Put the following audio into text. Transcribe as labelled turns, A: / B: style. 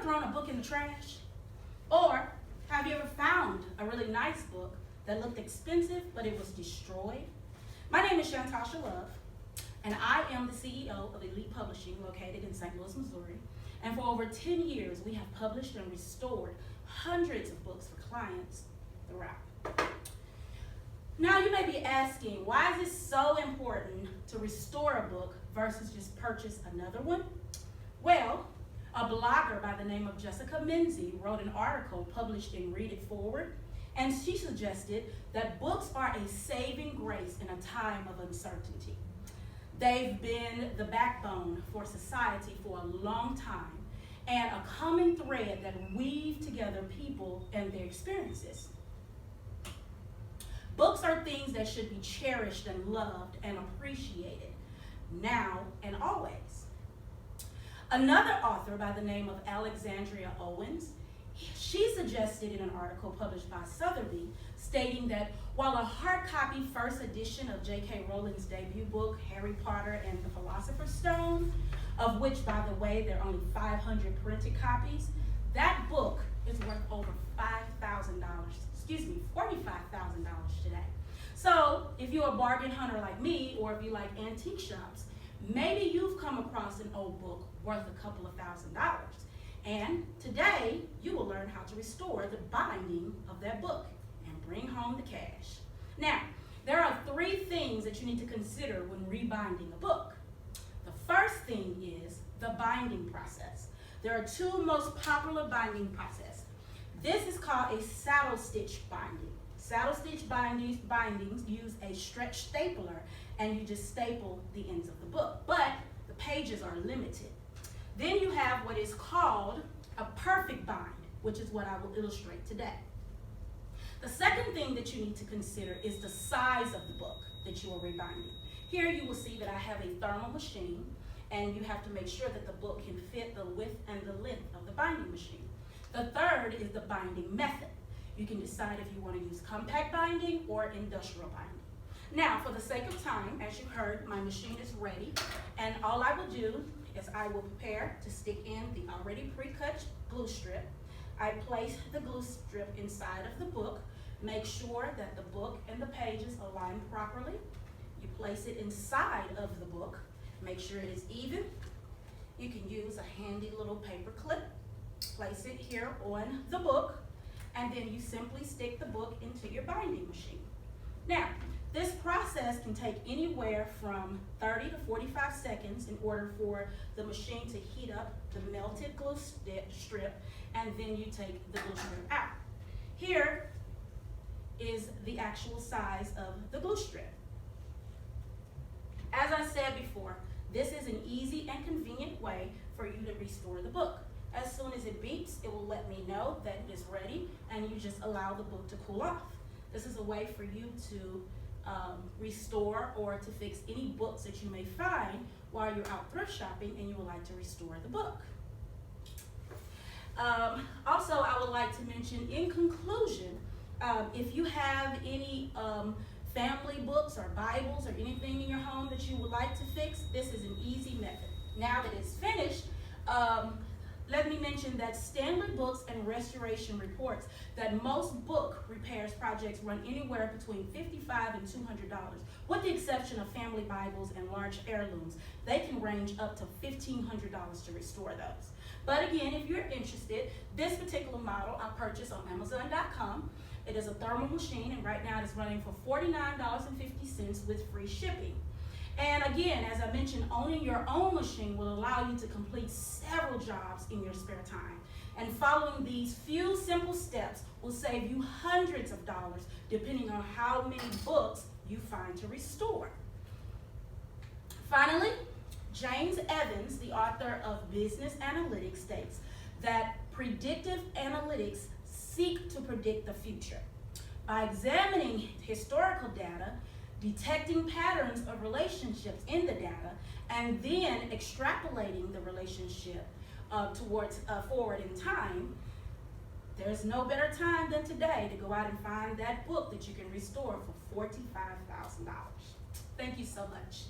A: thrown a book in the trash? Or have you ever found a really nice book that looked expensive, but it was destroyed? My name is Shantasha Love, and I am the CEO of Elite Publishing, located in St. Louis, Missouri. And for over 10 years, we have published and restored hundreds of books for clients throughout. Now you may be asking, why is it so important to restore a book versus just purchase another one? Well, a blogger by the name of Jessica Menzie wrote an article published in Read It Forward, and she suggested that books are a saving grace in a time of uncertainty. They've been the backbone for society for a long time, and a common thread that weave together people and their experiences. Books are things that should be cherished and loved and appreciated now and always. Another author by the name of Alexandria Owens, she suggested in an article published by Sotheby, stating that while a hard copy first edition of J.K. Rowling's debut book, Harry Potter and the Philosopher's Stone, of which, by the way, there are only 500 printed copies, that book is worth over $45,000 today. So if you're a bargain hunter like me, or if you like antique shops, maybe you've come across an old book worth a couple of $1,000s. And today, you will learn how to restore the binding of that book and bring home the cash. Now, there are 3 things that you need to consider when rebinding a book. The first thing is the binding process. There are 2 most popular binding processes. This is called a saddle stitch binding. Saddle stitch bindings use a stretch stapler, and you just staple the ends of the book, but the pages are limited. Then you have what is called a perfect bind, which is what I will illustrate today. The second thing that you need to consider is the size of the book that you are rebinding. Here you will see that I have a thermal machine, and you have to make sure that the book can fit the width and the length of the binding machine. The third is the binding method. You can decide if you want to use compact binding or industrial binding. Now, for the sake of time, as you heard, my machine is ready, and all I will do is I will prepare to stick in the already pre-cut glue strip. I place the glue strip inside of the book, make sure that the book and the pages align properly. You place it inside of the book, make sure it is even. You can use a handy little paper clip, place it here on the book, and then you simply stick the book into your binding machine. Now, this process can take anywhere from 30 to 45 seconds in order for the machine to heat up the melted glue strip, and then you take the glue strip out. Here is the actual size of the glue strip. As I said before, this is an easy and convenient way for you to restore the book. As soon as it beeps, it will let me know that it is ready, and you just allow the book to cool off. This is a way for you to restore or to fix any books that you may find while you're out thrift shopping and you would like to restore the book. Also, I would like to mention, in conclusion, if you have any family books or Bibles or anything in your home that you would like to fix, this is an easy method. Now that it's finished, let me mention that Stanley Books and Restoration reports that most book repairs projects run anywhere between $55 and $200. With the exception of family Bibles and large heirlooms, they can range up to $1,500 to restore those. But again, if you're interested, this particular model I purchased on Amazon.com. It is a thermal machine, and right now it is running for $49.50 with free shipping. And again, as I mentioned, owning your own machine will allow you to complete several jobs in your spare time. And following these few simple steps will save you hundreds of dollars depending on how many books you find to restore. Finally, James Evans, the author of Business Analytics, states that predictive analytics seek to predict the future. By examining historical data, detecting patterns of relationships in the data, and then extrapolating the relationship forward in time, there's no better time than today to go out and find that book that you can restore for $45,000. Thank you so much.